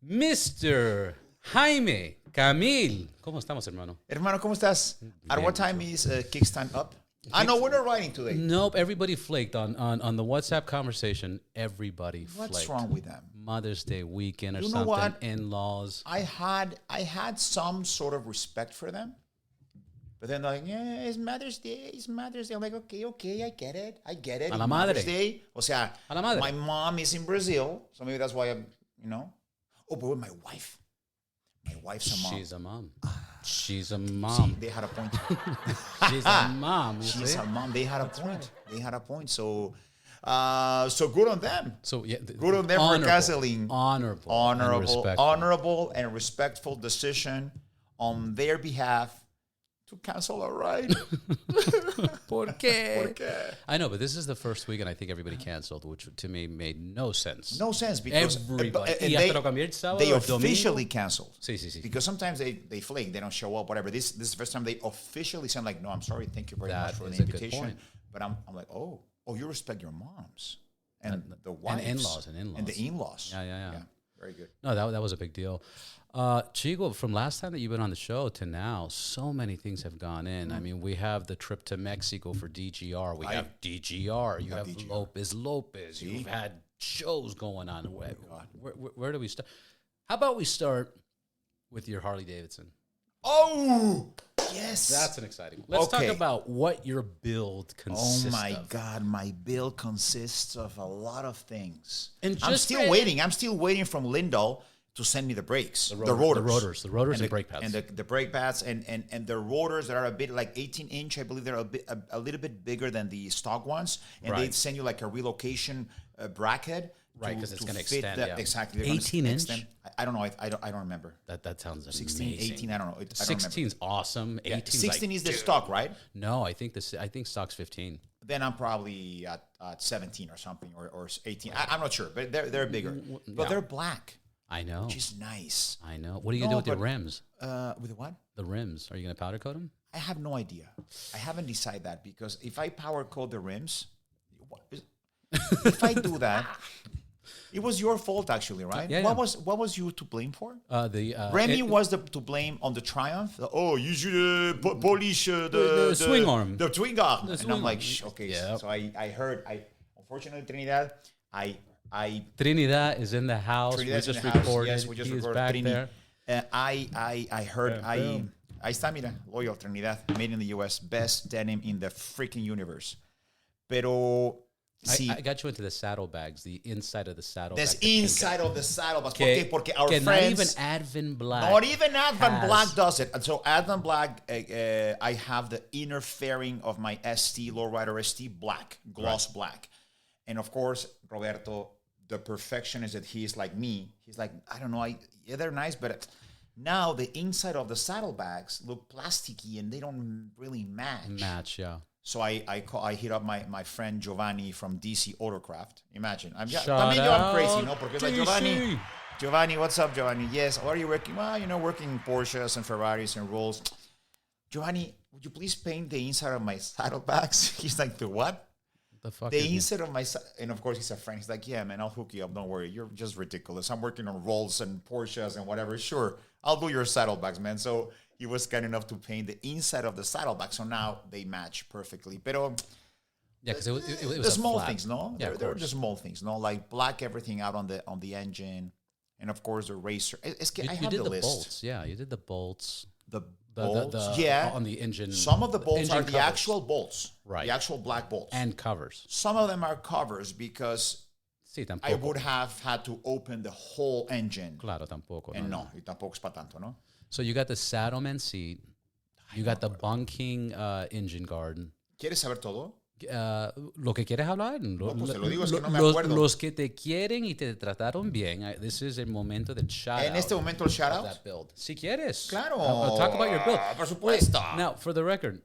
Mr. Jaime Camil. ¿Cómo estamos, hermano? Hermano, ¿cómo estás? At what time is Kickstand up? I know we're not writing today. Nope, everybody flaked on the WhatsApp conversation. Everybody flaked. What's wrong with them? Mother's Day weekend or You know something. what? In-laws. I had some sort of respect for them. But then they're like, yeah, it's Mother's Day, it's Mother's Day. I'm like, okay, I get it. A la madre. Mother's Day. O sea, A la madre. my mom is in Brazil, so maybe that's why I'm, Oh, but with my wife. My wife's a mom. She's a mom. She's a mom. See, they had a point. She's a mom. She's a mom. They had a point. Right. They had a point. So good on them. So yeah, good on them for canceling. Honorable and respectful decision on their behalf to cancel a ride. ¿Por qué? I know, but this is the first week, and I think everybody canceled, which to me made no sense. No sense because everybody. They officially canceled. Sí. Because sometimes they flake, they don't show up, whatever. This is the first time they officially said, like, no, I'm sorry, thank you very much for the invitation. But I'm like, oh, you respect your moms and the wives and in-laws and the in-laws. Yeah. Very good. No, that was a big deal. Chico, from last time that you've been on the show to now, so many things have gone in. I mean, we have the trip to Mexico for DGR. We have DGR. You have DGR. Lopez. You've had shows going on. Where do we start? How about we start with your Harley Davidson? Oh, yes. That's an exciting one. Let's talk about what your build consists of. Oh, my God. My build consists of a lot of things. And I'm still waiting. I'm still waiting from Lindell to send me the brakes, the rotors and brake pads. And the brake pads and the rotors that are a bit like 18-inch. I believe they're a little bit bigger than the stock ones. And they send you like a relocation bracket. Right, because it's going to extend. Exactly. 18-inch? I don't know. I don't remember. That sounds 16, amazing. 18, I don't know. 16's awesome. 18 16 is the stock, right? No, I think stock's 15. Then I'm probably at 17 or something, or 18. I'm not sure, but they're bigger. But they're black. I know. Which is nice. I know. What are you going to do with the rims? With what? The rims. Are you going to powder coat them? I have no idea. I haven't decided that because if I powder coat the rims, if I do that, it was your fault actually, right? Yeah. What was you to blame for? Remy was to blame on the Triumph. You should polish the swing arm. The swing arm. And I'm like, okay. Yep. So I heard. Unfortunately, Trinidad, Trinidad is in the house. We just recorded. Yes, we just recorded. Back there. I heard. Ahí está, mira, loyal Trinidad, made in the U.S., best denim in the freaking universe. Pero I got you into the saddlebags, the inside of the saddlebags. The inside of the saddlebags. Porque our friends. Not even Advent Black. Not even Advent Black does it. And so Advent Black, I have the inner fairing of my ST, Lowrider ST, black, gloss black. And of course, Roberto, the perfectionist that he is like me, he's like, I don't know, they're nice, but now the inside of the saddlebags look plasticky and they don't really match. Yeah. So I hit up my friend Giovanni from DC Autocraft. Imagine. I'm crazy, no? Porque like, Giovanni, what's up, Giovanni? Yes, what are you working? Well, working Porsches and Ferraris and Rolls. Giovanni, would you please paint the inside of my saddlebags? He's like, the what? The fuck the inside of my, and of course he's a friend. He's like, yeah, man, I'll hook you up. Don't worry. You're just ridiculous. I'm working on Rolls and Porsches and whatever. Sure, I'll do your saddlebags, man. So he was kind enough to paint the inside of the saddlebags. So now they match perfectly. Pero yeah, because it was the small things, no? Yeah, they're just small things, no? Like black everything out on the engine, and of course the racer. I have the list. Bolts. Yeah, you did the bolts. The bolts, on the engine. Some of the bolts are the actual bolts, right? The actual black bolts and covers. Some of them are covers because I would have had to open the whole engine. Claro, tampoco. And no, tampoco es pa tanto, no. So you got the Saddleman seat, you got the bunking engine guard. ¿Quieres saber todo? Lo que quieres hablar. No, pues te lo digo, es que no me acuerdo. Los que te quieren y te trataron bien. This is el momento del shout out. En este momento el shout out. That build. Si quieres. Claro. Talk about your build. Por supuesto. Now, for the record,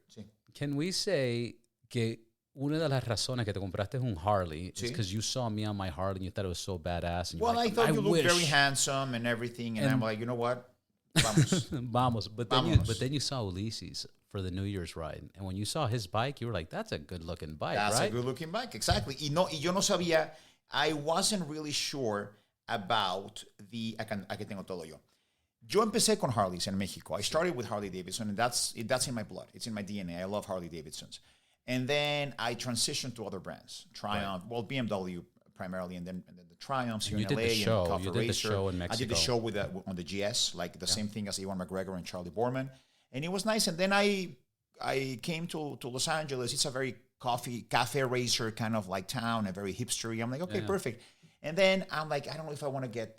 can we say que una de las razones que te compraste un Harley is because you saw me on my Harley and you thought it was so badass. And well, I thought you looked very handsome and everything, and I'm like, you know what? Vamos. Vamos. But then you saw Ulysses for the New Year's ride. And when you saw his bike, you were like, that's a good-looking bike, That's right? a good-looking bike, exactly. Y yo no sabía, I wasn't really sure about aquí tengo todo yo. Yo empecé con Harleys en Mexico. I started with Harley Davidson, and that's in my blood. It's in my DNA. I love Harley Davidsons. And then I transitioned to other brands. Triumph, well, BMW primarily, and then the Triumphs here in LA. You did the show in Mexico. I did the show on the GS, like the same thing as Ewan McGregor and Charlie Borman. And it was nice. And then I came to Los Angeles. It's a very cafe racer kind of like town, a very hipstery. I'm like, okay, perfect. And then I'm like, I don't know if I want to get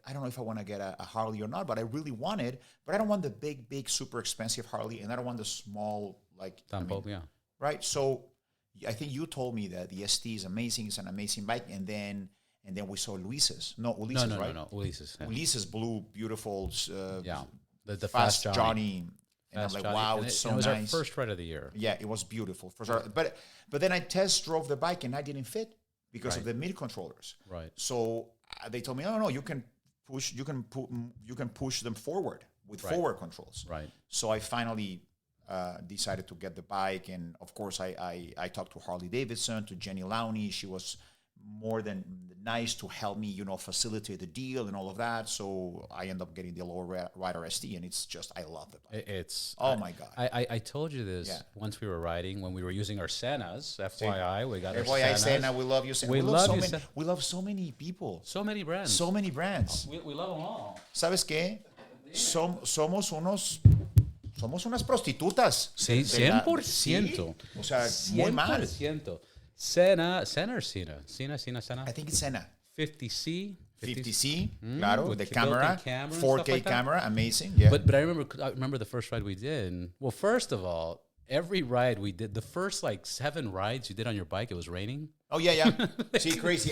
a Harley or not, but I really want it. But I don't want the big, super expensive Harley, and I don't want the small, like, right? So I think you told me that the ST is amazing. It's an amazing bike. And then we saw Ulises, right? No, Ulises. Yeah. Ulises blue, beautiful. The Fast Johnny. And I'm like, wow, it's so nice. It was our first ride of the year. Yeah, it was beautiful. But then I test drove the bike and I didn't fit because of the mid controllers. Right. So they told me, no, you can push them forward with forward controls. Right. So I finally decided to get the bike, and of course I talked to Harley Davidson, to Jenny Lowney. She was more than nice to help me, facilitate the deal and all of that. So I end up getting the Low Rider ST, and it's just, I love the bike. My God. I told you this once we were riding, when we were using our Senas, FYI. We got our FYI Sena. We love you, Sena. We love so many people. So many brands. We love them all. ¿Sabes qué? Somos unas prostitutas. Sí, 100%. Sí. O sea, muy mal. 100%. Sena or Sena? Sena? I think it's Sena. 50C. 50C, claro, with the camera, 4K like camera, amazing. Yeah. But I remember the first ride we did. Well, first of all, every ride we did, the first like 7 rides you did on your bike, it was raining. Oh yeah. See, crazy.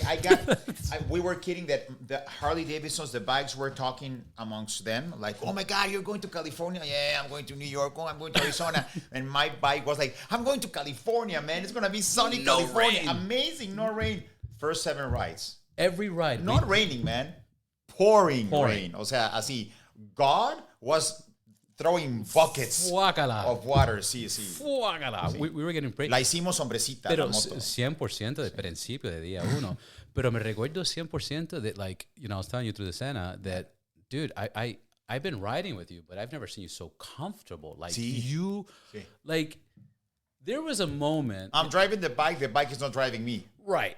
We were kidding that the Harley Davidsons, the bikes were talking amongst them, like, oh my God, you're going to California? Yeah, I'm going to New York. Oh, I'm going to Arizona. And my bike was like, I'm going to California, man. It's going to be sunny California. Rain. Amazing, no rain. First 7 rides. Every ride. Not raining, man. Pouring rain. O sea, así. God was throwing buckets of water, sí. We were getting break. La hicimos hombrecita, pero la moto. 100% de principio de día uno. Pero me recuerdo 100% that, like, I was telling you through the Sena that, dude, I've been riding with you, but I've never seen you so comfortable. Like, like, there was a moment. I'm driving the bike is not driving me. Right.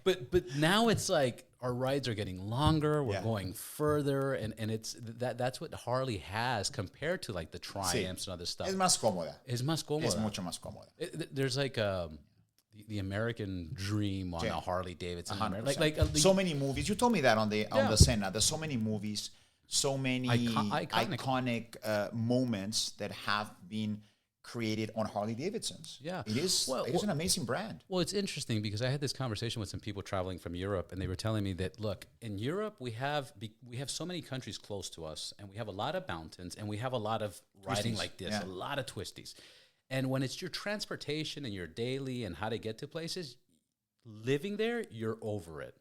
But now it's like, our rides are getting longer. We're going further, and it's that's what Harley has compared to like the Triumphs and other stuff. Es más cómoda. Es mucho más cómoda. There's like the American dream on a Harley Davidson. Like so many movies. You told me that on the Sena. There's so many movies, so many iconic moments that have been created on Harley Davidsons. Yeah. It is an amazing brand. Well, it's interesting because I had this conversation with some people traveling from Europe, and they were telling me that, look, in Europe, we have so many countries close to us, and we have a lot of mountains, and we have a lot of riding like this, a lot of twisties. And when it's your transportation and your daily and how to get to places, living there, you're over it,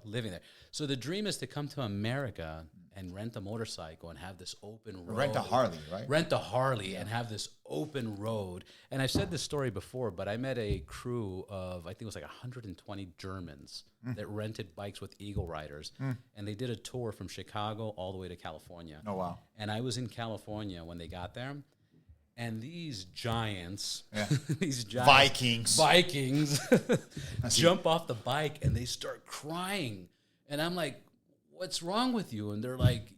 living there. So the dream is to come to America and rent a motorcycle and have this open road. Rent a Harley, right? Rent a Harley and have this open road. And I've said this story before, but I met a crew of, I think it was like 120 Germans that rented bikes with Eagle Riders. And they did a tour from Chicago all the way to California. Oh, wow. And I was in California when they got there. And these giants, Vikings jump off the bike and they start crying. And I'm like, what's wrong with you? And they're like,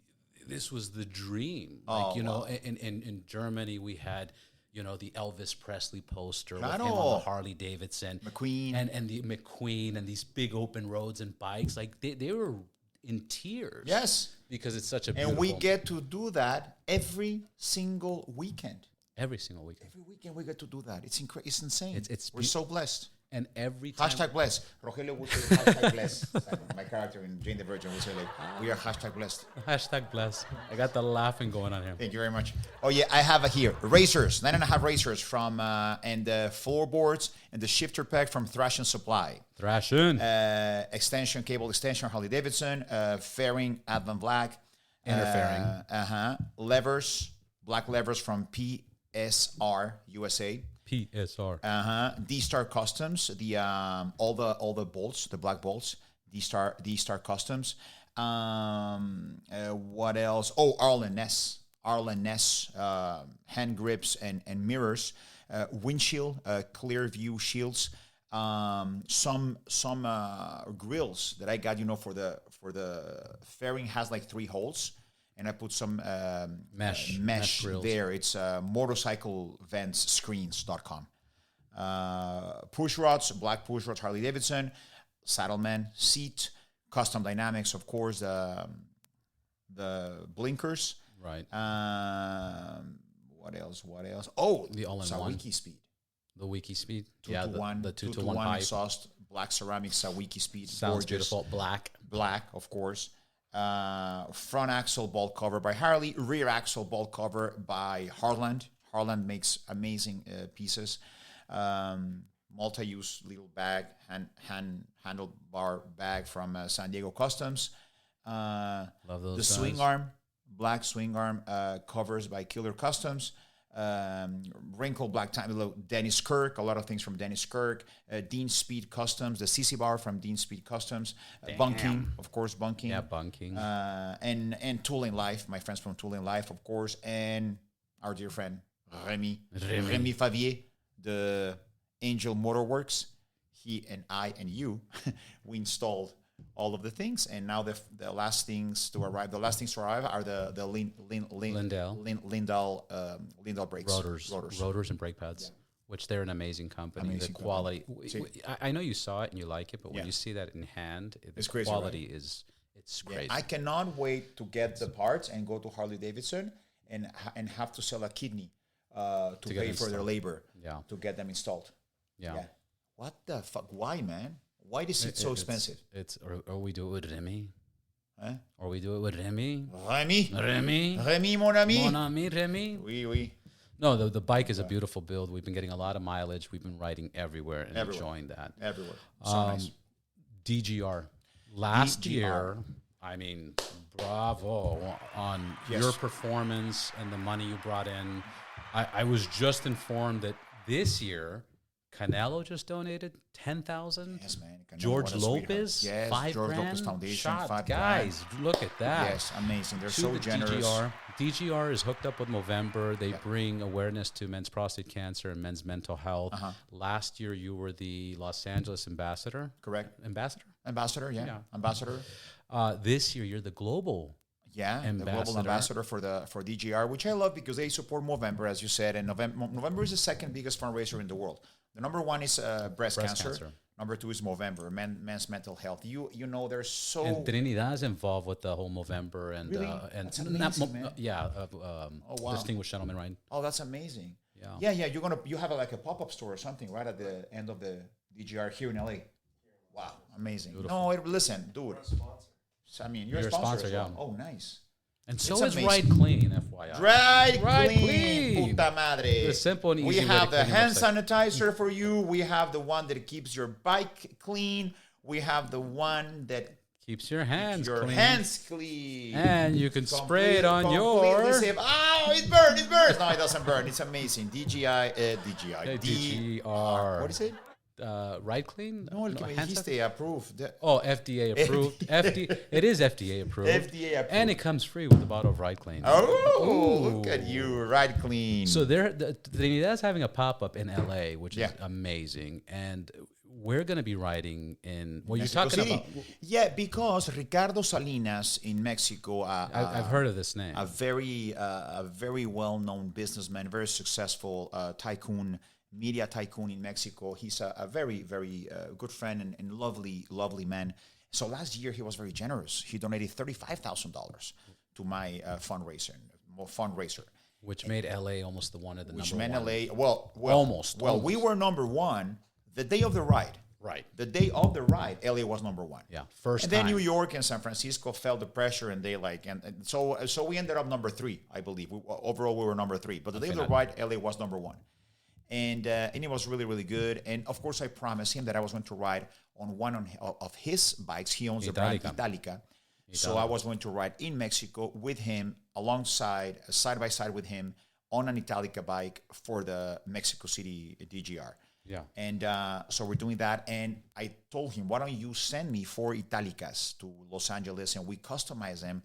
this was the dream. In Germany, we had, the Elvis Presley poster with him on the Harley Davidson. McQueen. And the McQueen and these big open roads and bikes. Like, they were in tears. Yes. Because it's such a beautiful... And we get to do that every single weekend. Every single weekend. Every weekend we get to do that. It's insane. We're so blessed. And every time... #blessed. Rogelio would say #blessed. My character in Jane the Virgin would say, like, we are #blessed. #blessed. I got the laughing going on here. Thank you very much. Oh, yeah, I have here. Racers, 9.5 racers from, and the floorboards and the shifter pack from Thrash and Supply. Thrashing. Cable extension, Harley Davidson. Fairing, Advan Black. Inner fairing. Levers, black levers from PSR USA. PSR. D-Star Customs, the all the bolts, the black bolts. D-Star Customs. What else? Oh, Arlen Ness, hand grips and mirrors, windshield, clear view shields, some grills that I got, for the fairing has like 3 holes, and I put some mesh there. It's motorcycleventscreens.com. Push rods, black push rods, Harley Davidson, Saddleman seat, custom dynamics, of course, the blinkers. Right. What else? Oh, the all-in-one. Sawiki Speed. The Wiki Speed. 2-to-1. The 2-to-1 pipe. Exhaust, black ceramic Sawiki Speed. Sounds gorgeous. Beautiful. Black, of course. Front axle bolt cover by Harley. Rear axle bolt cover by Harland. Harland makes amazing pieces. Multi-use little bag, handlebar bag from San Diego Customs. Love those. The swing arm, black swing arm covers by Killer Customs. Wrinkle black time, Dennis Kirk, a lot of things from Dennis Kirk. Dean Speed Customs, the CC bar from Dean Speed Customs. Bunking, of course, bunking. Yeah, bunking. And Tooling Life, my friends from Tooling Life, of course, and our dear friend Remy Favier, the Angel Motorworks. He and I and you, we installed all of the things, and now the last things to arrive. Are the Lindell brakes, rotors and brake pads. Yeah. Which they're an amazing company. The quality. I know you saw it and you like it, but when you see that in hand, the crazy, quality right? it's crazy. I cannot wait to get the parts and go to Harley Davidson and have to sell a kidney to pay for their labor to get them installed. Yeah. What the fuck? Why, man? Why is it so expensive? Or we do it with Remy. Huh? Or we do it with Remy. Remy, mon ami. Mon ami, Remy. Oui. No, the bike is a beautiful build. We've been getting a lot of mileage. We've been riding everywhere and enjoying that. Everywhere. So nice. DGR. Last year, I mean, bravo on your performance and the money you brought in. I was just informed that this year, Canelo just donated 10,000. Yes, man. Canelo, George Lopez, yes, $5,000. George Lopez Foundation, $5,000. Guys, look at that. Yes, amazing. They're so generous. DGR is hooked up with Movember. They bring awareness to men's prostate cancer and men's mental health. Last year, you were the Los Angeles ambassador. Correct. Ambassador, yeah. Ambassador. This year, you're the global. Yeah, the global ambassador for DGR, which I love because they support Movember, as you said, and Movember is the second biggest fundraiser in the world. The number one is breast cancer. Number two is Movember, men's mental health. You know, there's so... And Trinidad is involved with the whole Movember and... Really? That's amazing, man. Distinguished Gentleman, right? Oh, that's amazing. Yeah. You have a pop-up store or something right at the end of the DGR here in LA. Wow, amazing. Beautiful. No, listen, dude. I mean, you're a sponsor as well. Yeah. Oh, nice. And so is Ride Clean, FYI. Ride Clean. Puta madre. The simple and easy We have the hand sanitizer for you. We have the one that keeps your bike clean. We have the one that keeps your hands clean. And you can spray it on your... Safe. Oh, it burns. No, it doesn't burn. It's amazing. DGR. What is it? Ride Clean? No, dijiste approved. FDA approved. It is FDA approved. FDA approved. And it comes free with a bottle of Ride Clean. Oh, look at you, Ride Clean. So Trinidad's having a pop-up in LA, which is amazing. And we're going to be riding in... Well, you're talking about... Yeah, because Ricardo Salinas in Mexico... I've heard of this name. A very well-known businessman, very successful tycoon, media tycoon in Mexico. He's a very, very good friend and lovely, lovely man. So last year, he was very generous. He donated $35,000 to my fundraiser. Which made LA almost the one of the which number one. Which made LA, almost. We were number one the day of the ride. Right. The day of the ride, LA was number one. Yeah, and then New York and San Francisco felt the pressure, and they and so we ended up number 3, I believe. Overall, we were number 3. But the day of the ride, LA was number 1. And it was really, really good. And of course, I promised him that I was going to ride on one of his bikes. He owns the brand Italika. So I was going to ride in Mexico with him, alongside, side by side with him, on an Italika bike for the Mexico City DGR. Yeah. And so we're doing that. And I told him, why don't you send me 4 Italikas to Los Angeles, and we customize them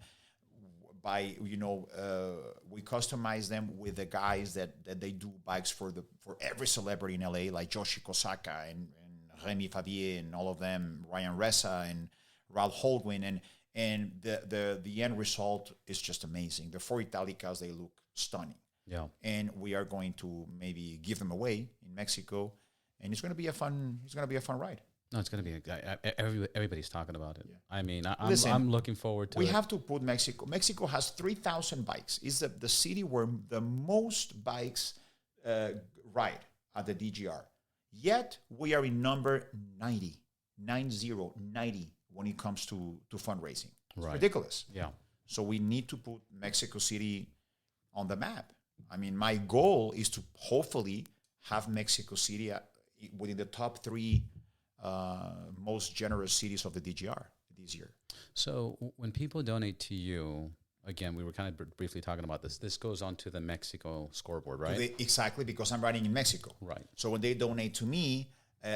by, we customize them with the guys that they do bikes for every celebrity in LA, like Joshi Kosaka and Remy Fabier and all of them, Ryan Ressa and Ralph Holdwin, and the end result is just amazing. The 4 Italikas, they look stunning. Yeah. And we are going to maybe give them away in Mexico, and it's going to be a fun ride. No, it's going to be everybody's talking about it. Yeah. I mean, Listen, I'm looking forward to it. We have to put Mexico. Mexico has 3,000 bikes. It's the city where the most bikes ride at the DGR. Yet we are in number 90 when it comes to fundraising. It's ridiculous. Yeah. So we need to put Mexico City on the map. I mean, my goal is to hopefully have Mexico City within the top 3 most generous cities of the DGR this year. So when people donate to you, again, we were kind of briefly talking about this. This goes onto the Mexico scoreboard, right? Exactly, because I'm riding in Mexico. Right. So when they donate to me,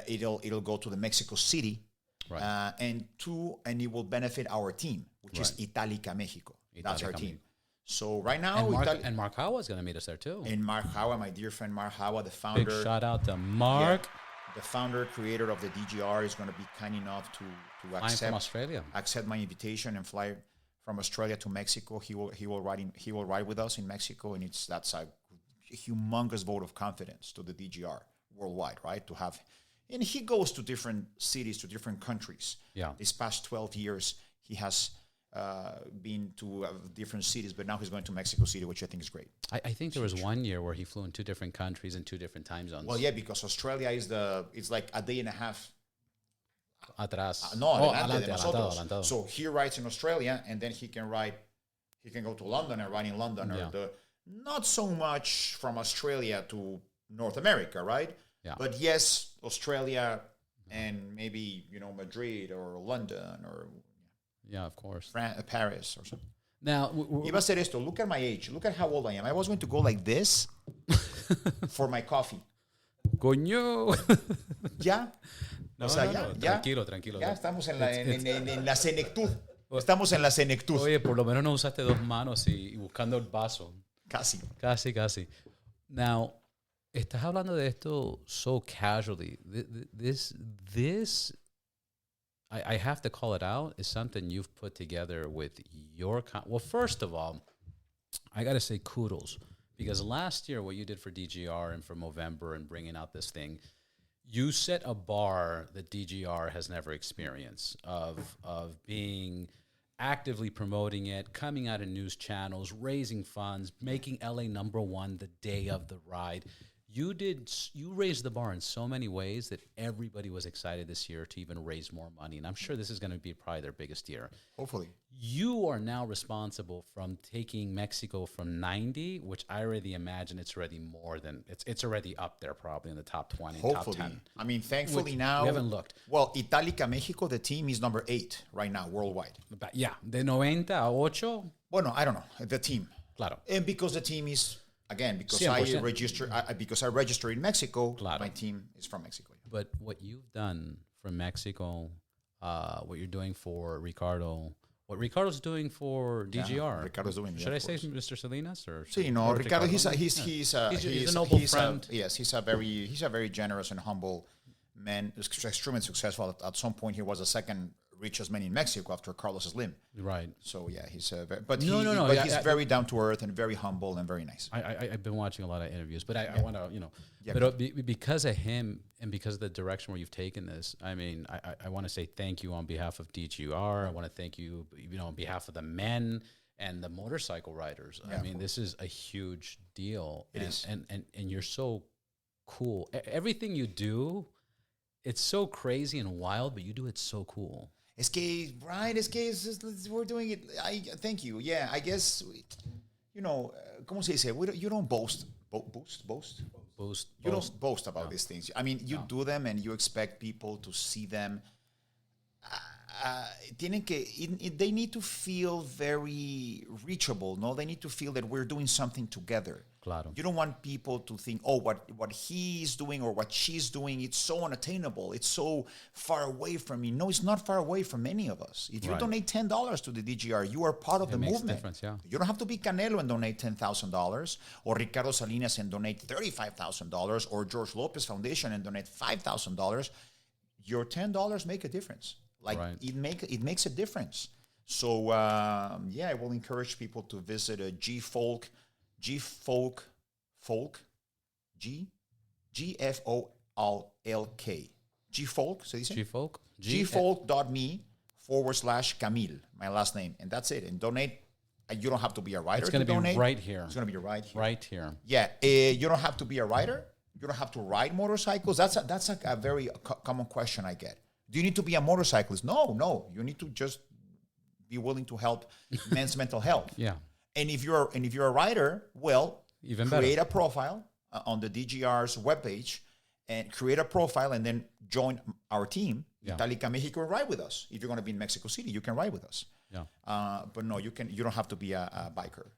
it'll go to the Mexico City, right. and it will benefit our team, which is Italika Mexico. That's our team. So right now, and Mark Hawa is going to meet us there too. And Mark Hawa, my dear friend Mark Hawa, the founder. Big shout out to Mark. Yeah. The founder, creator of the DGR, is going to be kind enough to accept my invitation and fly from Australia to Mexico. He will ride with us in Mexico, and that's a humongous vote of confidence to the DGR worldwide, right? To have, and he goes to different cities, to different countries. Yeah. These past 12 years, he has been to different cities, but now he's going to Mexico City, which I think is great. I think there was one year where he flew in 2 different countries and 2 different time zones. Well, yeah, because Australia it's like a day and a half. Atrás. Adelante. So he rides in Australia, and then he can go to London and ride in London, or not so much from Australia to North America, right? Yeah. But yes, Australia and maybe, Madrid or London or yeah, of course. Paris or something. Now, iba a hacer esto. Look at my age. Look at how old I am. I was going to go like this for my coffee. Coño. Ya. No, tranquilo. Ya estamos en la senectud. Estamos en la senectud. Oye, por lo menos no usaste 2 manos y buscando el vaso. Casi. Now, estás hablando de esto so casually. This I have to call it out, is something you've put together with your... Well, first of all, I got to say kudos, because last year what you did for DGR and for Movember and bringing out this thing, you set a bar that DGR has never experienced of being actively promoting it, coming out in news channels, raising funds, making LA #1 the day of the ride. You raised the bar in so many ways that everybody was excited this year to even raise more money. And I'm sure this is going to be probably their biggest year. Hopefully. You are now responsible from taking Mexico from 90, which I already imagine it's already more than, it's already up there probably in the top 20, Hopefully. top 10. I mean, thankfully now. We haven't looked. Well, Italika Mexico, the team is number 8 right now worldwide. But yeah, de 90 a 8. Bueno, I don't know. The team. Claro. And because the team is... Again, because 100%. I register in Mexico, Claro. My team is from Mexico. But what you've done from Mexico, what you're doing for Ricardo, what Ricardo's doing for DGR. Yeah, Ricardo's doing. Should I say Mr. Salinas or? Sí, no, Ricardo. He's a noble friend. He's a very generous and humble man. Extremely successful. At some point, he was the second richest man in Mexico after Carlos Slim. Right. So yeah, he's he's very down to earth and very humble and very nice. I've been watching a lot of interviews, but I want to, because of him and because of the direction where you've taken this, I mean, I want to say thank you on behalf of DGR. I want to thank you, on behalf of the men and the motorcycle riders. Yeah, I mean, this is a huge deal. It is. And you're so cool. Everything you do, it's so crazy and wild, but you do it so cool. Es que we're doing it. Thank you. Yeah, I guess, ¿cómo se dice? You don't boast. Boast? You don't boast about these things. I mean, you do them and you expect people to see them they need to feel very reachable, no? They need to feel that we're doing something together. Claro. You don't want people to think, oh, what he's doing or what she's doing, it's so unattainable. It's so far away from me. No, it's not far away from any of us. If you donate $10 to the DGR, you are part of the movement. Makes a difference, yeah. You don't have to be Canelo and donate $10,000 or Ricardo Salinas and donate $35,000 or George Lopez Foundation and donate $5,000. Your $10 make a difference. It makes a difference. So I will encourage people to visit a GFolk, GFolk, GFolk, se dice? GFolk? GFolk.me/Camil, my last name. And that's it. And donate. You don't have to be a writer to donate. It's going to be right here. It's going to be right here. Right here. Yeah. You don't have to be a writer. You don't have to ride motorcycles. That's a very common question I get. Do you need to be a motorcyclist? No. You need to just be willing to help men's mental health. Yeah. And if you're a writer, well, even create a profile on the DGR's webpage and create a profile and then join our team, Italika Mexico, and ride with us. If you're going to be in Mexico City, you can ride with us. Yeah. But no, you don't have to be a biker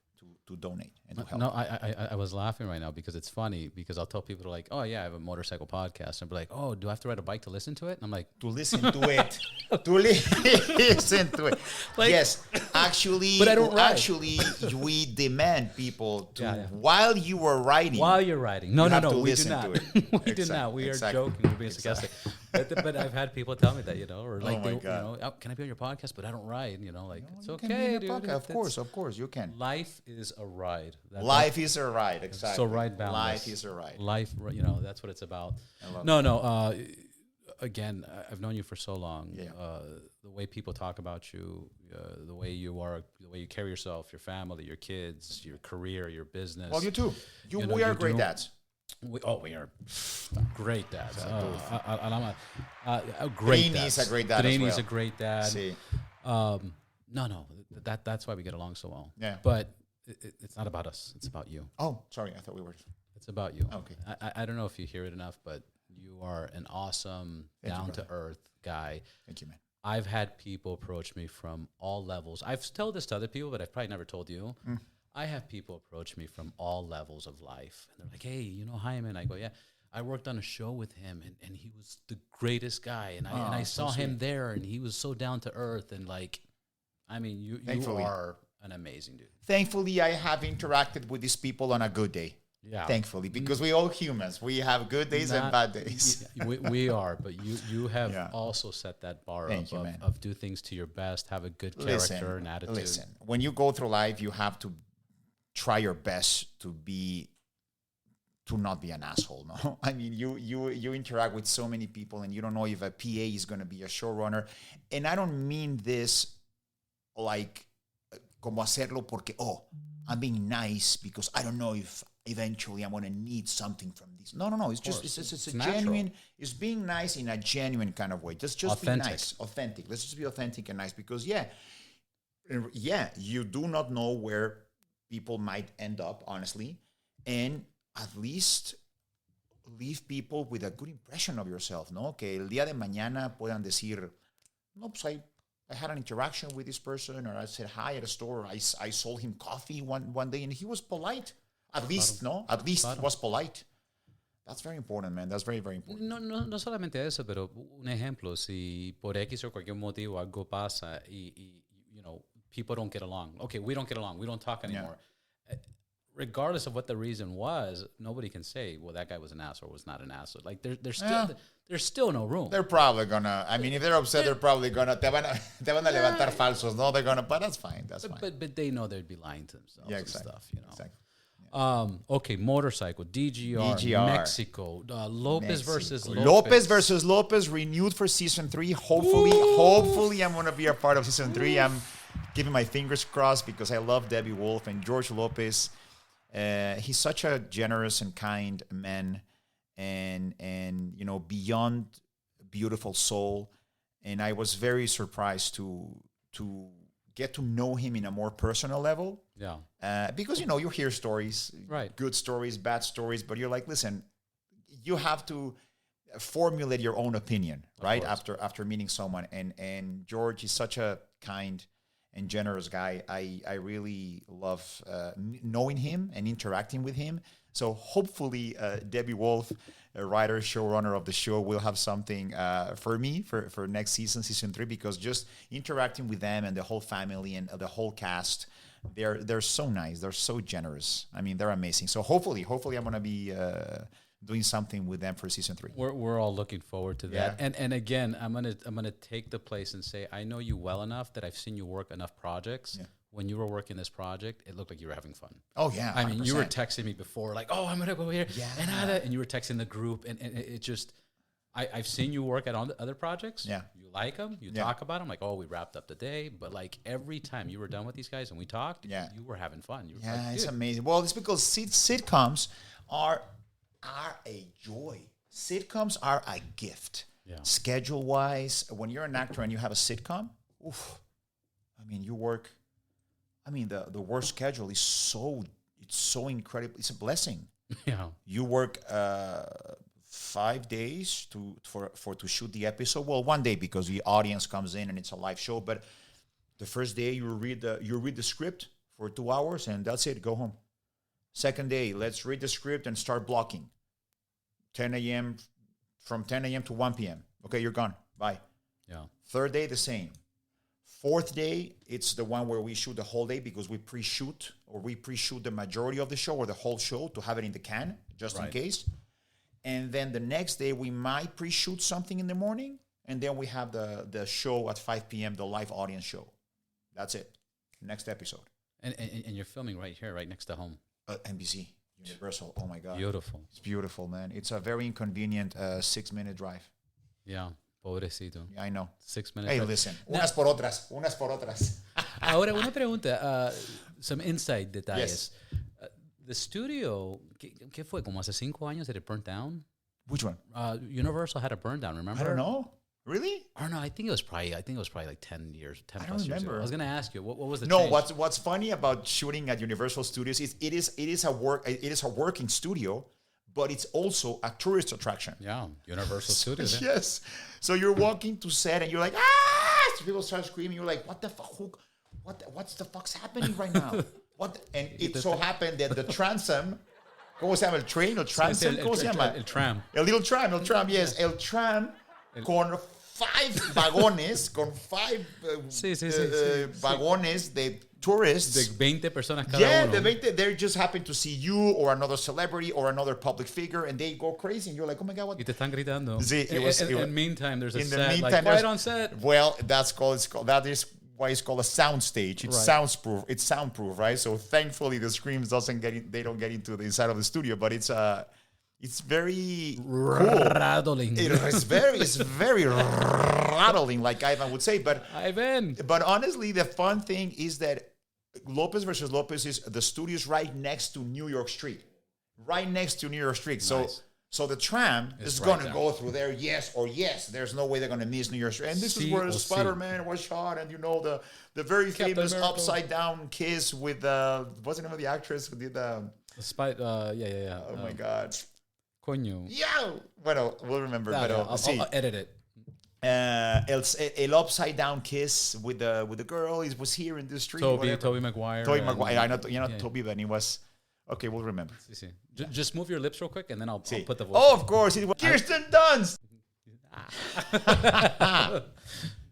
to donate and to help. No, I was laughing right now because it's funny because I'll tell people, they're like, oh yeah, I have a motorcycle podcast. And be like, oh, do I have to ride a bike to listen to it? And I'm like, to listen to it. To listen to it. Like, yes. Actually, but I don't ride. Actually, we demand people to, while you were riding. While you're riding. No, we do not. We do not. We are joking. We're being sarcastic. But I've had people tell me that, or like, can I be on your podcast? But I don't ride, like, it's okay, dude. Of course, you can. Life is a ride. Life is a ride, exactly. So ride balance. Life is a ride. Life, that's what it's about. Again, I've known you for so long. Yeah. The way people talk about you, the way you are, the way you carry yourself, your family, your kids, your career, your business. Well, you too. We are great dads. We are great dads. Great dads. A great dad. Dani's a great dad. See. That's why we get along so well. Yeah. But it's not about us. It's about you. Oh, sorry. I thought we were. It's about you. Okay. I don't know if you hear it enough, but you are an awesome, down-to-earth guy. Thank you, man. I've had people approach me from all levels. I've told this to other people, but I've probably never told you. I have people approach me from all levels of life. And they're like, hey, Jaime? And I go, yeah. I worked on a show with him, and he was the greatest guy. And I saw him there, and he was so down-to-earth. And, you are an amazing dude. Thankfully, I have interacted with these people on a good day. Yeah. Thankfully, because we all humans. We have good days and bad days. We are, but you have also set that bar of do things to your best, have a good character and attitude. Listen, when you go through life, you have to try your best to not be an asshole. No, I mean, you interact with so many people, and you don't know if a PA is going to be a showrunner. And I don't mean this like como hacerlo porque I'm being nice because I don't know if eventually I'm going to need something from this. No. It's just it's a genuine. It's being nice in a genuine kind of way. Just authentic. Be nice, authentic. Let's just be authentic and nice because you do not know where people might end up, honestly, and at least leave people with a good impression of yourself, ¿no? Que el día de mañana puedan decir, no, pues I had an interaction with this person, or I said hi at a store, I sold him coffee one day, and he was polite. At least, was polite. That's very important, man. That's very, very important. No solamente eso, pero un ejemplo, si por X o cualquier motivo algo pasa y people don't get along. Okay, we don't get along. We don't talk anymore. Yeah. Regardless of what the reason was, nobody can say, well, that guy was an asshole or was not an asshole. Like, there's still no room. They're probably gonna, if they're upset, they're probably gonna, te van a levantar falsos, no? They're gonna, but that's fine. That's fine. But they know they'd be lying to themselves and stuff, Exactly. Okay, motorcycle, DGR. Mexico, Lopez versus Lopez. Lopez versus Lopez, renewed for season 3. Hopefully I'm going to be a part of season 3. I'm giving my fingers crossed because I love Debbie Wolf and George Lopez. He's such a generous and kind man and beyond beautiful soul. And I was very surprised to get to know him in a more personal level. Yeah. Because, you hear stories, right? Good stories, bad stories, but you're like, listen, you have to formulate your own opinion, right? After meeting someone. And George is such a kind and generous guy. I really love knowing him and interacting with him. So hopefully Debbie Wolf, a writer, showrunner of the show, will have something for me for next season 3, because just interacting with them and the whole family and the whole cast, they're so nice. They're so generous. I mean, they're amazing. So hopefully I'm going to be doing something with them for season 3. We're all looking forward to that. Yeah. And again, I'm gonna take the place and say, I know you well enough that I've seen you work enough projects. Yeah. When you were working this project, it looked like you were having fun. Oh yeah, 100%. I mean, you were texting me before, like, "Oh, I'm gonna go here," and you were texting the group, and it just, I've seen you work at other projects. Yeah, you like them, you talk about them, like, "Oh, we wrapped up the day," but like every time you were done with these guys and we talked, you were having fun. You were like, it's amazing. Well, it's because sitcoms are a joy. Sitcoms are a gift. Yeah. Schedule wise, when you're an actor and you have a sitcom, I mean, you work. I mean, the work schedule is so incredible. It's a blessing. Yeah. You work 5 days to shoot the episode. Well, 1 day because the audience comes in and it's a live show. But the first day you read the script for 2 hours and that's it. Go home. Second day, let's read the script and start blocking. 10 a.m. from 10 a.m. to 1 p.m. Okay, you're gone. Bye. Yeah. Third day, the same. Fourth day, it's the one where we shoot the whole day because we pre-shoot the majority of the show or the whole show to have it in the can, just in case. And then the next day, we might pre-shoot something in the morning, and then we have the show at 5 p.m., the live audience show. That's it. Next episode. And you're filming right here, right next to home. NBC, Universal. Oh, my God. Beautiful. It's beautiful, man. It's a very inconvenient 6-minute drive. Yeah. Pobrecito. Yeah, I know. 6 minutes. Hey, listen. Unas por otras. Ahora, una pregunta. Some inside detalles. Yes. The studio, ¿qué fue? Como hace 5 años that it burnt down? Which one? Universal had a burn down, remember? I don't know. Really? I don't know. I think it was probably like 10 years, 10 I plus don't years remember. ago. I was going to ask you, what was the No, change? what's funny about shooting at Universal Studios is it is a working studio, but it's also a tourist attraction. Yeah, Universal Studios. Yes. So you're walking to set and you're like, ah! So people start screaming. You're like, what the fuck? What's the fuck's happening right now? What? And it so happened that the transom, ¿cómo se llama? El train, el transom, ¿cómo se llama? El tram. El little tram, yes. El tram con 5 vagones, con 5 vagones de tourists. De 20 personas cada uno. The 20, they just happen to see you or another celebrity or another public figure and they go crazy and you're like, oh my God, what? Y te están gritando. Sí, in meantime, there's a set, like, quiet on set. Well, that is why it's called a sound stage. It's soundproof. It's soundproof, right? So thankfully the screams they don't get into the inside of the studio, but it's very rattling. It's very rattling, like Ivan would say. But honestly, the fun thing is that Lopez versus Lopez is the studio's right next to New York Street. Nice. So the tram is going to go through there, yes. There's no way they're going to miss New York Street. And this is where Spider-Man was shot, and the very famous upside down kiss with what's the name of the actress who did the yeah. Oh my God. Coño. Yeah. Bueno, we'll remember. I'll edit it. El upside down kiss with the girl. He was here in the street. Tobey Maguire. I know, Tobey, but he was. Okay, we'll remember. Sí. Just move your lips real quick, and then I'll put the voice. Oh, of course. It was Kirsten Dunst.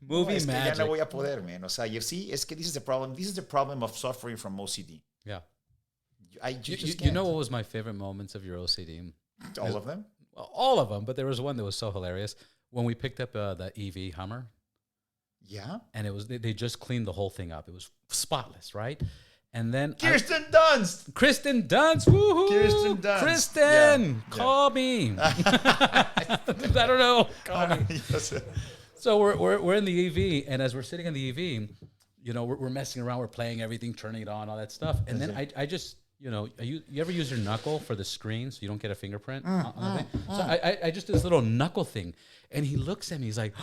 Movie magic. Ya no voy a poder, man. O sea, you see, es que this is the problem. This is the problem of suffering from OCD. Yeah. You know what was my favorite moments of your OCD? All of them? All of them, but there was one that was so hilarious. When we picked up the EV Hummer. Yeah. And they just cleaned the whole thing up. It was spotless, right? And then Kristen Dunst. Woohoo! Kirsten Dunst. Kristen, call me. I don't know. Call me. Yes. So we're in the EV, and as we're sitting in the EV, we're messing around, we're playing everything, turning it on, all that stuff. And then I just, you ever use your knuckle for the screen so you don't get a fingerprint on the thing? So I just did this little knuckle thing, and he looks at me, he's like,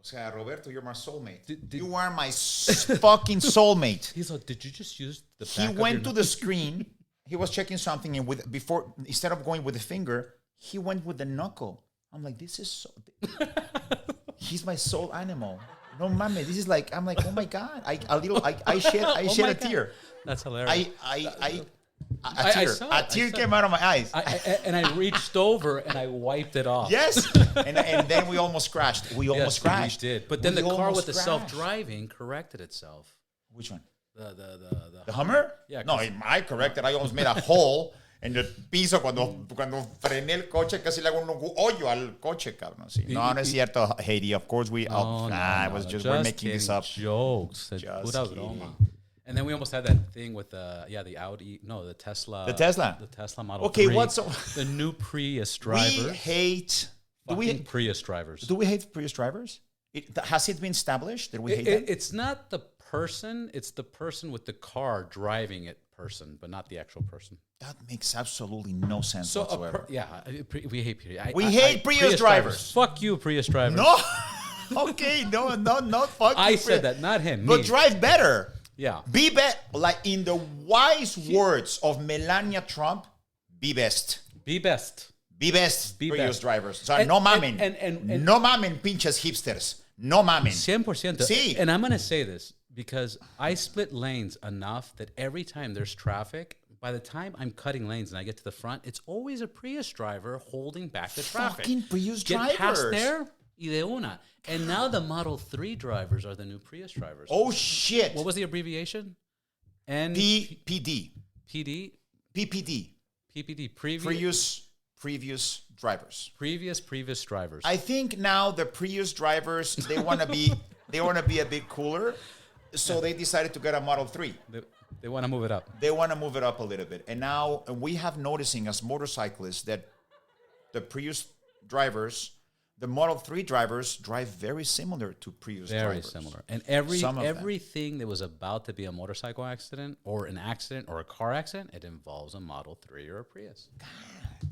O sea, Roberto, you're my soulmate. You are my fucking soulmate. He's like, did you just use the back He went to the screen. He was checking something, and instead of going with the finger, he went with the knuckle. I'm like, this is so. He's my soul animal. No mames, this is like, I'm like, oh my god, I shed a tear. That's hilarious. A tear came out of my eyes. And I reached over and I wiped it off. Yes, and then we almost crashed. We almost crashed. We did. But then the car with the self-driving corrected itself. Which one? The Hummer? Yeah. No, I corrected. I almost made a hole en el piso cuando frené el coche. Casi le hago un hoyo al coche, cabrón. Sí. No, no es cierto, Haiti. Of course, we're making this up. Jokes. Just broma. And then we almost had that thing with the Audi. No, the Tesla. The Tesla Model 3. What's the new Prius drivers? We hate. Prius drivers. Do we hate Prius drivers? Has it been established that we hate them? It's not the person. It's the person with the car driving it. But not the actual person. That makes absolutely no sense whatsoever. We hate Prius. We hate Prius drivers. Fuck you, Prius drivers. No. Okay, no, fuck you. I said that, not him. But drive better. Yeah. Be better. Like in the wise words of Melania Trump, be best. Be best. Be best, Be Prius best. drivers. So no mamen. And no mamen, pinches hipsters. No mamen. 100%. Sí. And I'm going to say this because I split lanes enough that every time there's traffic, by the time I'm cutting lanes and I get to the front, it's always a Prius driver holding back the traffic. Fucking Prius drivers. Get past there, y de una. And now the Model 3 drivers are the new Prius drivers. Oh, shit. What was the abbreviation? PPD. PD? PPD. PPD. Previous drivers. Previous drivers. I think now the Prius drivers, they want to be a bit cooler. So they decided to get a Model 3. They want to move it up. They want to move it up a little bit. And now we have noticing as motorcyclists that the Prius drivers, the Model 3 drivers drive very similar to Prius drivers. Very similar. And everything that was about to be a motorcycle accident or an accident or a car accident, it involves a Model 3 or a Prius.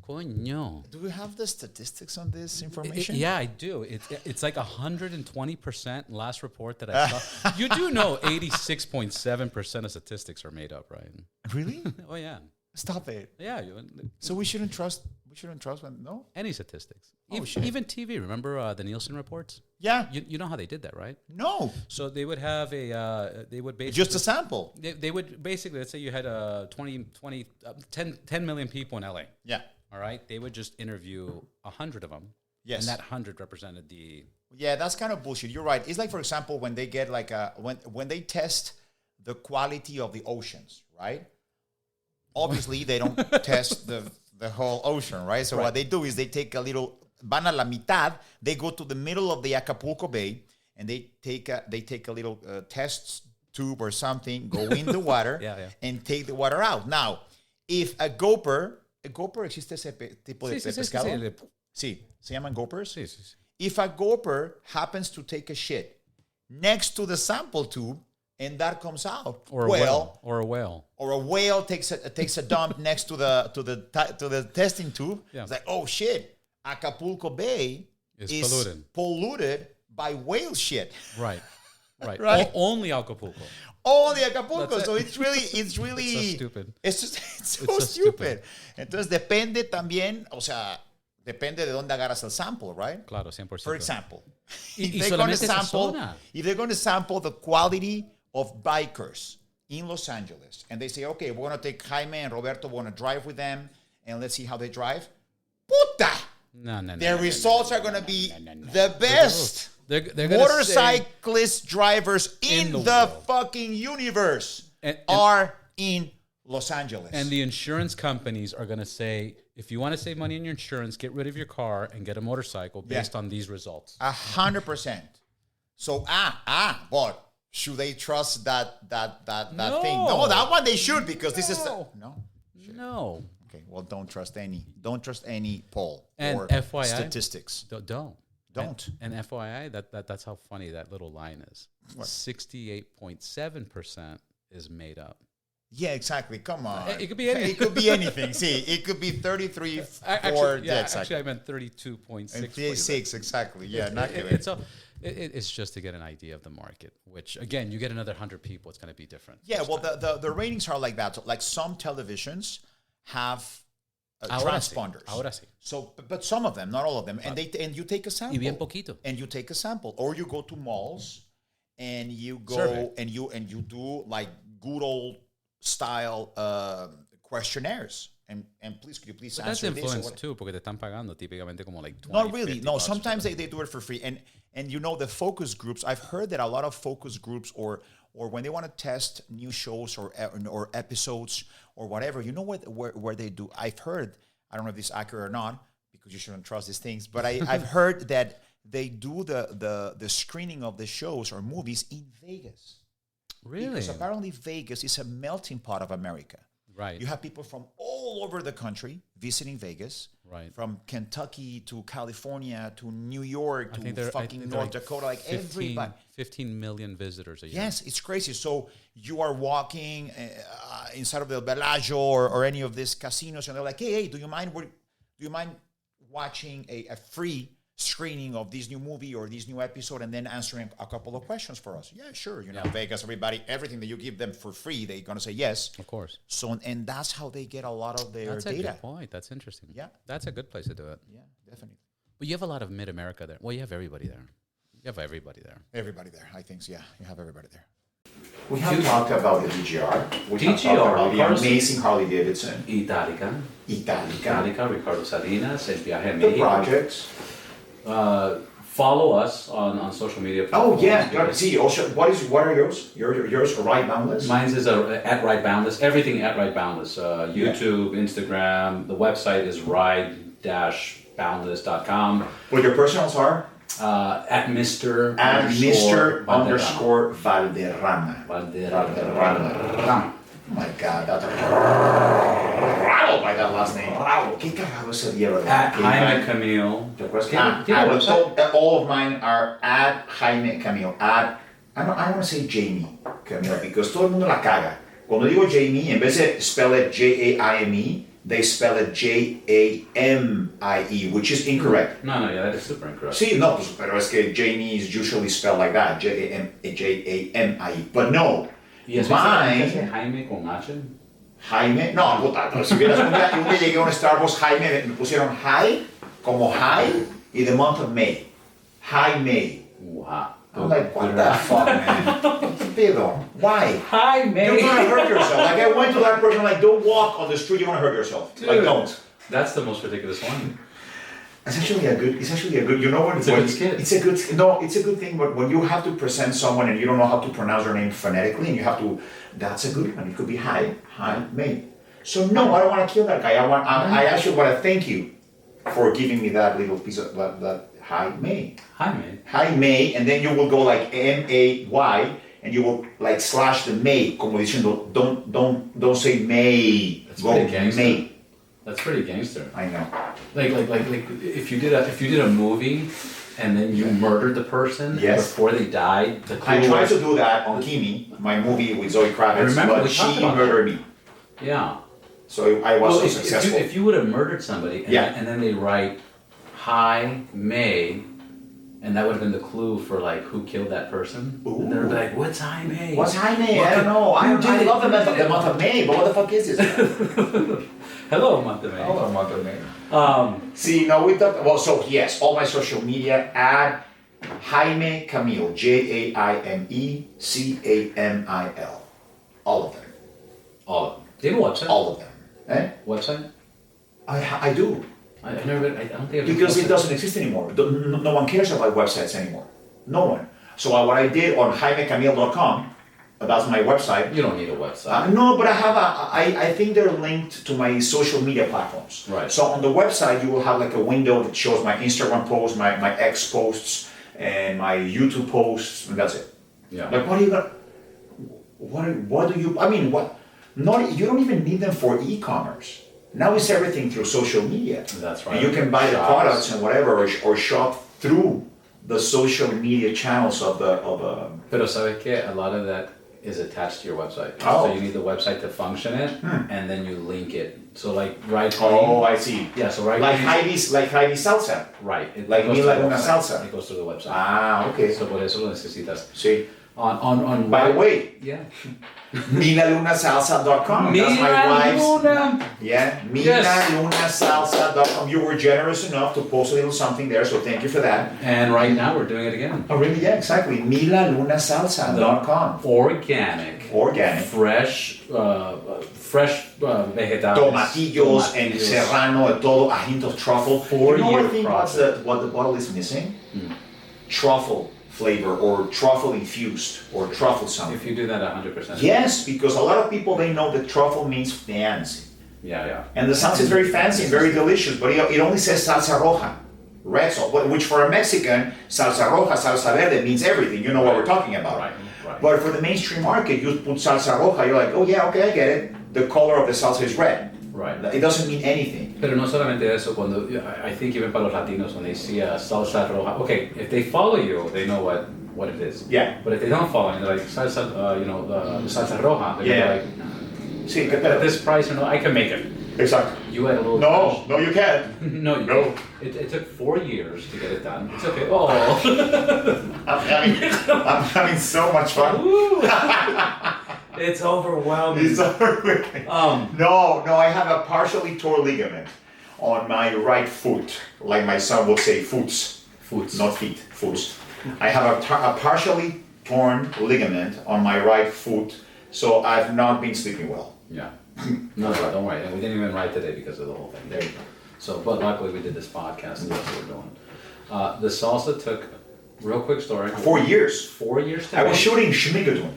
Coño. Do we have the statistics on this information? Yeah, I do. It's like 120% last report that I saw. You do know 86.7% of statistics are made up, right? Really? Oh, yeah. Stop it. Yeah. So we shouldn't trust when, no? Any statistics. Oh, even TV. Remember the Nielsen reports? Yeah. You know how they did that, right? No. So they would have they would basically... Just a sample. They would basically, let's say you had 10 million people in LA. Yeah. All right. They would just interview 100 of them. Yes. And that 100 represented the... Yeah, that's kind of bullshit. You're right. It's like, for example, when they get like when they test the quality of the oceans, right? Obviously, they don't test the whole ocean, right? So what they do is they take a little, van a la mitad, they go to the middle of the Acapulco Bay, and they take a little test tube or something, go in the water, and take the water out. Now, if a gopher existe ese tipo de pescado? Sí, se llaman gophers. Sí. If a gopher happens to take a shit next to the sample tube, and that comes out, or a whale takes a dump next to the testing tube. Yeah. It's like, oh shit, Acapulco Bay is polluted by whale shit. Right. Right. Only Acapulco. Only Acapulco. So it's really it's so stupid. It's so stupid. Entonces depende también, o sea, depende de dónde agarras el sample, right? Claro, 100%. For example, if they're going to sample the quality of bikers in Los Angeles, and they say, okay, we're going to take Jaime and Roberto, we're going to drive with them, and let's see how they drive. Puta! Their results are going to be the best they're motorcyclist drivers in the fucking universe are in Los Angeles. And the insurance companies are going to say, if you want to save money on your insurance, get rid of your car and get a motorcycle based on these results. 100%. So, but should they trust that thing? No, that one they should, because this is... No. Okay, well, don't trust any poll and or FYI, statistics. Don't. And FYI, that's how funny that little line is. 68.7% is made up. Yeah, exactly. Come on. It could be anything. It could be anything. See, it could be 33, 4. Actually, I meant 32.6. 6, exactly. Yeah, not kidding. It's just to get an idea of the market, which, again, you get another 100 people, it's going to be different. Yeah, well, the ratings are like that. So, like, some televisions have transponders. Ahora sí. So, but some of them, not all of them, and you take a sample. Y bien poquito. And you take a sample, or you go to malls, and you go Survey. and you do like good old style questionnaires. And please, could you please But answer that's this? influence too, porque te están pagando típicamente como like 20, Not really. 50 No, bucks sometimes or they do it for free. And you know, the focus groups, I've heard that a lot of focus groups or when they want to test new shows or episodes or whatever, you know where they do. I've heard, I don't know if this is accurate or not, because you shouldn't trust these things, but I've heard that they do the screening of the shows or movies in Vegas. Really? Because apparently Vegas is a melting pot of America. Right. You have people from all over the country visiting Vegas. Right. From Kentucky to California to New York to I fucking think North Dakota, like 15, everybody. 15 million visitors a year. Yes, it's crazy. So you are walking inside of the Bellagio or any of these casinos, and they're like, "Hey, do you mind watching a free screening of this new movie or this new episode, and then answering a couple of questions for us?" Yeah, sure. You know, Vegas, everybody, everything that you give them for free, they're gonna say yes. Of course. So, and that's how they get a lot of their That's data. a good point. That's interesting. Yeah. That's a good place to do it. Yeah, definitely. But you have a lot of mid-America there. Well, you have everybody there. You have everybody there. Everybody there, I think. So, yeah, you have everybody there. We have talked about the DGR. We have DGR, talked about the cars. amazing Harley Davidson, Italika. Italika, Ricardo Salinas, El Viaje a the México. projects. Follow us on social media Oh platforms. yeah, see. Also, what are yours? Yours Right Boundless. Mine's is at Ride Boundless. Everything at Ride Boundless. YouTube, Instagram. The website is ride-boundless.com. What your personals are? At Mr. Mr. Valderrama. Valderrama. Valderrama. Oh my God, that's rattled by that last name. Bravo. ¿Qué carajo sería verdad? At Jaime Camil. All of mine are at Jaime Camil. I want to say Jamie Camil because todo el mundo la caga. Cuando digo Jamie, en vez de spell it Jaime, they spell it Jamie, which is incorrect. No, yeah, that is super incorrect. Sí, no, pues, pero es que Jamie is usually spelled like that, Jamie. But no, ¿Y eso mine, es Jaime con H? Jaime, no, puta, pero si vieras un día llegué a un Starbucks, Jaime, me pusieron High, como High, y the month of May. Jaime. Wow. I'm like, what the fuck, man? Pedo, why? Jaime. You're gonna hurt yourself. Like, I went to that person, like, don't walk on the street, you're gonna hurt yourself. Dude, like, don't. That's the most ridiculous one. It's actually a good, you know what? It's a good skit. It's a good thing, but when you have to present someone and you don't know how to pronounce their name phonetically and you have to, that's a good one. It could be Jaime. So no, I don't want to kill that guy. I actually want to thank you for giving me that little piece of, that Jaime, and then you will go like M-A-Y, and you will like slash the May, como diciendo, don't say May, That's go pretty gangster. May. That's pretty gangster. I know. Like if you did a movie and then you murdered the person Yes. before they died. I tried to do that on Kimi, my movie with Zoe Kravitz, remember but we talked she about murdered me. Yeah. So I was Well, successful. if you would have murdered somebody and, Yeah. and then they write Hi May, and that would have been the clue for like who killed that person. Ooh. And they're like, what's Jaime? What's Jaime? I don't know. I love the month of May, but what the fuck is this? Hello, month of May. Hello, month of May. See, no, we thought, well, so yes, all my social media, add Jaime Camil, Jaimecamil. All of them. All of them. Do you have a website? All of them. Eh? Website? I do. I've never been, I don't think I've Because been it doesn't exist anymore. No one cares about websites anymore. No one. So what I did on jaimecamil.com, that's my website. You don't need a website. No, but I think they're linked to my social media platforms. Right. So on the website, you will have like a window that shows my Instagram posts, my X posts, and my YouTube posts, and that's it. Yeah. Like, what do you, I mean, what, not, you don't even need them for e-commerce. Now it's everything through social media. That's right. And you can buy the Shops. products and whatever, or shop through the social media channels of the. Pero sabes que a lot of that is attached to your website. Oh. So you need the website to function it, and then you link it. So like right. Oh, I see. Yeah. So right. Like Heidi's salsa. Right. It Like goes Mila to the Luna website. salsa. It goes to the website. Ah, okay. So por eso lo necesitas. Sí. On By the way, yeah. MilaLunaSalsa.com. That's my wife's. Luna. Yeah, Yes. MilaLunaSalsa.com. You were generous enough to post a little something there, so thank you for that. And right now we're doing it again. Oh, really? Yeah, exactly. MilaLunaSalsa.com. Organic. Fresh vegetales. Tomatillos and serrano and todo, a hint of truffle. You know what I think what the bottle is missing? Truffle flavor or truffle infused or truffle something. If you do that 100%. Yes, because a lot of people, they know that truffle means fancy. Yeah. And the salsa is very fancy and very delicious, but it only says salsa roja, red salt, which for a Mexican, salsa roja, salsa verde means everything. You know what we're talking about. Right. But for the mainstream market, you put salsa roja, you're like, oh yeah, okay, I get it. The color of the salsa is red. Right. It doesn't mean anything. Pero no solamente eso, cuando, I think even para los Latinos, when they see a salsa roja, okay, if they follow you, they know what it is. Yeah. But if they don't follow you, they're like, salsa, the salsa roja, they're like, See, at this price, I can make it. Exactly. You add a little. No, you can't. No. It took 4 years to get it done. It's okay. Oh. I'm having so much fun. It's overwhelming. No, I have a partially torn ligament on my right foot, like my son would say, foots, not feet, foots. I have a partially torn ligament on my right foot, so I've not been sleeping well. Yeah. No, don't worry. And we didn't even write today because of the whole thing. There you go. So, but luckily we did this podcast and that's what we're doing. The salsa took, real quick story. 4 years. 4 years to I was shooting Shmigadun.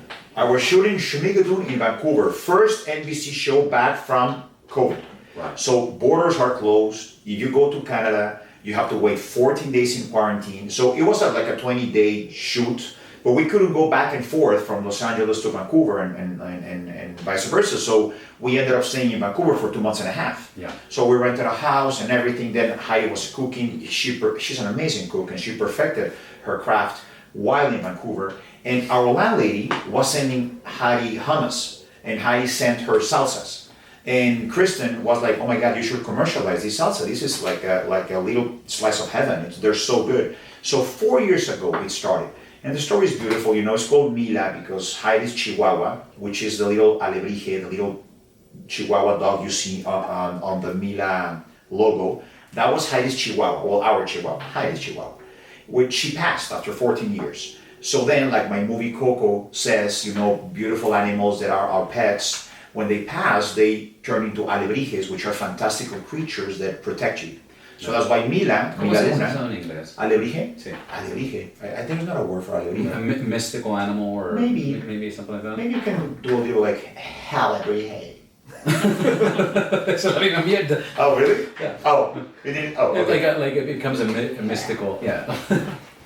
In Vancouver. First NBC show back from COVID. Right. So borders are closed. If you go to Canada, you have to wait 14 days in quarantine. So it was like a 20-day shoot. But we couldn't go back and forth from Los Angeles to Vancouver and vice versa. So we ended up staying in Vancouver for 2 months and a half. Yeah. So we rented a house and everything. Then Heidi was cooking. She's an amazing cook and she perfected her craft while in Vancouver. And our landlady was sending Heidi hummus and Heidi sent her salsas. And Kristen was like, oh my God, you should commercialize this salsa. This is like a little slice of heaven. They're so good. So 4 years ago it started. And the story is beautiful, it's called Mila because Heidi's Chihuahua, which is the little alebrije, the little Chihuahua dog you see on the Mila logo. That was Heidi's Chihuahua, well, our Chihuahua, Heidi's Chihuahua, which she passed after 14 years. So then, like my movie Coco says, beautiful animals that are our pets, when they pass, they turn into alebrijes, which are fantastical creatures that protect you. So that's why Mila Luna. Alebrije? Sí. Alebrije. I think it's not a word for alebrije. A mystical animal or maybe something like that. Maybe you can do a little like alebrije. So una mierda. Oh really? Yeah. Oh, it didn't. Oh, okay. Like it becomes a mystical. Yeah.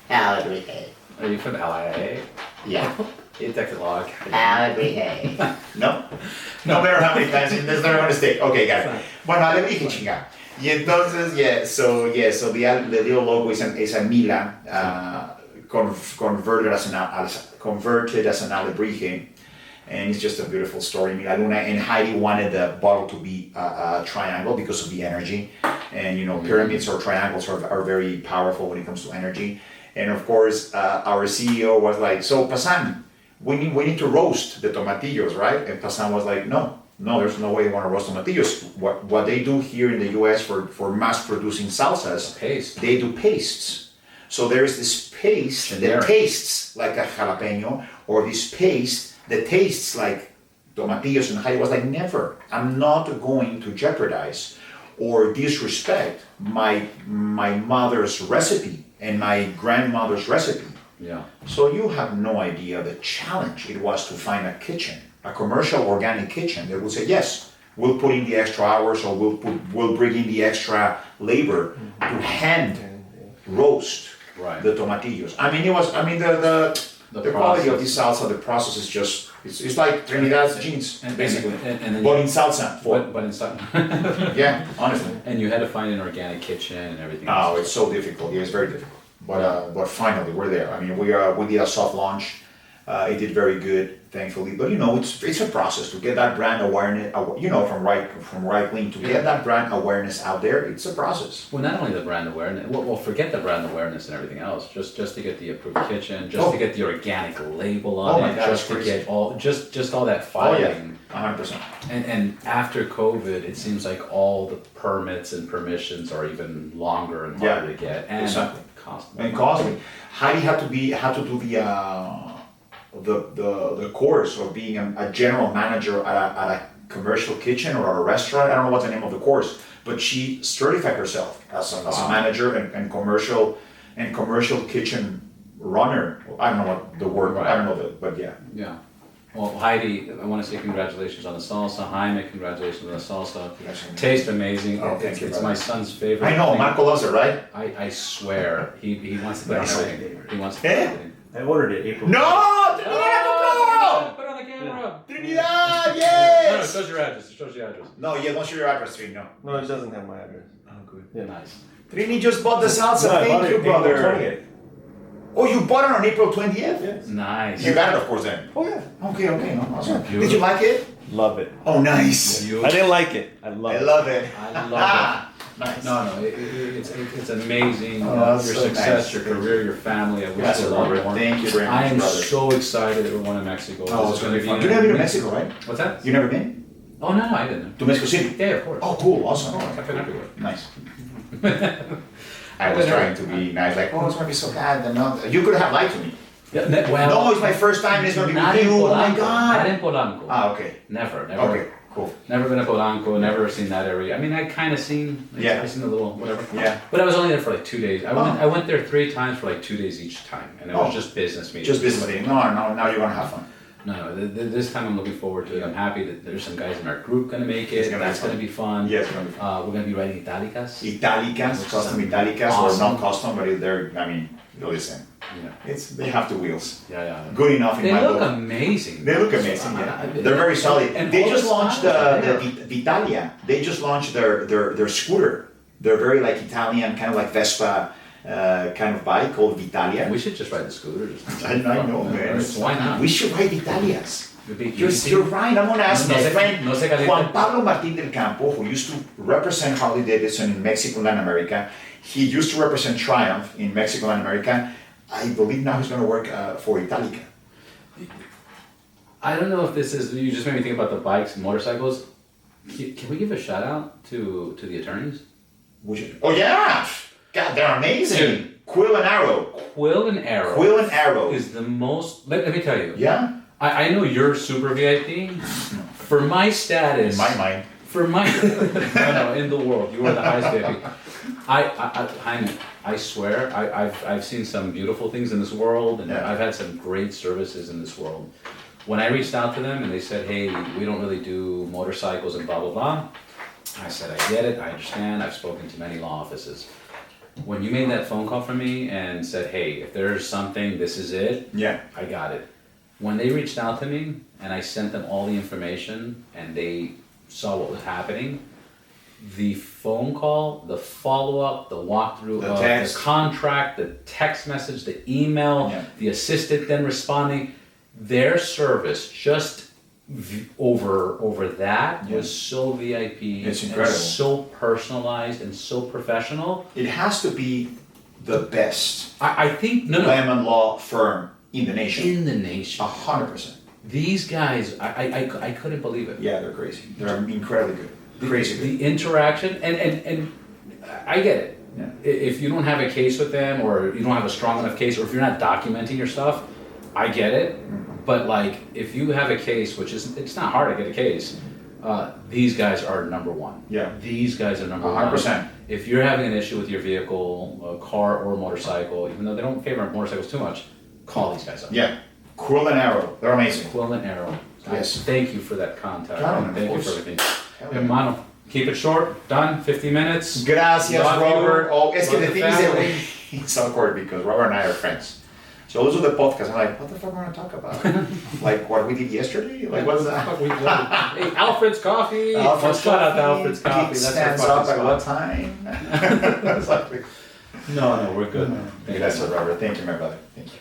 Alebrije. Are you from LIA? Yeah. It takes a lot. Alebrije. No matter how many times, there's never a mistake. Okay, guys. Bueno, alebrije chinga. Y entonces, so the little logo is a Mila converted as an alebrije, and it's just a beautiful story. Mila Luna and Heidi wanted the bottle to be a triangle because of the energy, and pyramids or triangles are very powerful when it comes to energy. And of course, our CEO was like, "So Pasan, we need to roast the tomatillos, right?" And Pasan was like, No, there's no way you want to roast tomatillos. What they do here in the U.S. for mass producing salsas, they do pastes. So there's this paste that tastes like a jalapeno, or this paste that tastes like tomatillos. And Heidi was like, never. I'm not going to jeopardize or disrespect my mother's recipe and my grandmother's recipe. Yeah. So you have no idea the challenge it was to find a kitchen, a commercial organic kitchen that will say, yes, we'll put in the extra hours or we'll bring in the extra labor to hand roast the tomatillos. I mean, the quality of this salsa, the process is just, it's like Trinidad's jeans, basically. But in salsa. But in salsa. Yeah, honestly. And you had to find an organic kitchen and everything. Oh, it's so difficult. Yeah, it's very difficult. But finally, we're there. I mean, we did a soft launch It did very good, thankfully. But it's a process to get that brand awareness. From right wing to get that brand awareness out there. It's a process. Well, not only the brand awareness. Well, forget the brand awareness and everything else. Just to get the approved kitchen, just to get the organic label on it, God, just to get just all that filing. 100%. And after COVID, it seems like all the permits and permissions are even longer and harder to get, and costly. And costly. Heidi had to do the course of being a general manager at a commercial kitchen or at a restaurant. I don't know what's the name of the course, but she certified herself as a manager and commercial kitchen runner. I don't know what the word. Right. I don't know but yeah. Yeah. Well, Heidi, I want to say congratulations on the salsa. Jaime, congratulations on the salsa. Tastes amazing. Oh, thank you, it's my son's favorite. I know, thing. Marco loves it, right? I swear, he wants to put it on everything. He wants to put everything. I ordered it April. No! Put it on the camera. Trinidad, yes! No, it shows your address. It shows your address. No, yeah, don't show your address, Trini, no. No, it doesn't have my address. Oh, good. Yeah. Nice. Trini just bought the salsa. No, Thank you, brother. April 20th. Oh, you bought it on April 20th? Yes. Nice. You got it, of course, then. Oh, yeah. Okay, no, awesome. Beautiful. Did you like it? Love it. Oh, nice. I didn't like it. I love it. I love it. I love it. Nice. No, it's amazing. Oh, your so success, nice. your career, your family. I wish Yes, you a lot Robert. more. Thank you very much, I am brother. so excited that we're going to Mexico. Oh, it's going to be fun. You never been to Mexico, right? What's that? You never been? Oh, no, I didn't. To Mexico City? Yeah, of course. Oh, cool. Awesome. I've been everywhere. Nice. I was trying to be nice, like, oh, it's going to be so bad. You could have lied to me. Yeah, well, No, it's my first time. It's going to be not with in you. Polanco. Oh, my God. Not in Polanco. Ah, okay. Never. Okay, cool. Never been to Polanco, never seen that area. I mean, I kind of seen, Yeah. I seen a little, whatever. Yeah. But I was only there for like 2 days. I went there 3 times for like 2 days each time. And it was just business meetings. Just business meeting. No, now you're going to have fun. No, this time I'm looking forward to it. I'm happy that there's some guys in our group going to make it. That's going to be fun. Yeah, it's going to be fun. We're going to be writing Italikas. Italikas, custom Italikas, awesome. or non-custom, but they're, I mean, listen. Yeah. They have the wheels. Yeah. Good enough in They my look book. amazing. They look amazing, yeah. They're very solid. And They all just the launched styles are the Vitalia. They just launched their scooter. They're very like Italian, kind of like Vespa kind of bike called Vitalia. We should just ride the scooter. I know, man. Why not? We should ride Vitalias. You're You're right. I'm going to ask my friend no se caliente. Juan Pablo Martín del Campo, who used to represent Harley Davidson in Mexico and Latin America. He used to represent Triumph in Mexico and Latin America. I believe now he's going to work for Italika. I don't know if this is, you just made me think about the bikes and motorcycles. Can we give a shout out to the attorneys? Oh, yeah. God, they're amazing. Dude. Quill and Arrow. Quill and Arrow. Quill and Arrow. Is the most, let me tell you. Yeah? I know you're super VIP. For my status. In my mind. For my, no, in the world, you are the highest VIP. Jaime, I swear, I've seen some beautiful things in this world, and I've had some great services in this world. When I reached out to them and they said, hey, we don't really do motorcycles and blah, blah, blah, I said, I get it, I understand, I've spoken to many law offices. When you made that phone call for me and said, hey, if there's something, this is it, Yeah. I got it. When they reached out to me and I sent them all the information and they saw what was happening, the phone call, the follow-up, the walkthrough of the contract, the text message, the email, the assistant then responding, their service just over that was so VIP. It's incredible. And so personalized and so professional. It has to be the best I think, lemon law firm in the nation. In the nation. 100%. These guys, I couldn't believe it. Yeah, they're crazy. They're incredibly good. Crazy good. The interaction, and I get it. Yeah. If you don't have a case with them, or you don't have a strong enough case, or if you're not documenting your stuff, I get it. But like, if you have a case, which is, it's not hard to get a case, these guys are number one. Yeah. These guys are number 100%. one. If you're having an issue with your vehicle, a car or a motorcycle, even though they don't favor motorcycles too much, call these guys up. Yeah. Quill and Arrow. They're amazing. Quill and Arrow. Yes. Thank you for that contact. Claro, Thank you of for course. everything. Hermano, keep it short. Done. 50 minutes. Gracias, Love Robert. you. Oh, es que Love the the thing is that family. it's awkward because Robert and I are friends. So those are the podcasts. I'm like, what the fuck am I going to talk about? Like what we did yesterday? Like what's that? Hey, Alfred's Coffee. Shout out to Alfred's Coffee. Pete That's stands our up fucking at what spot. time? No, we're good. Gracias, Robert. Thank you, my brother. Thank you.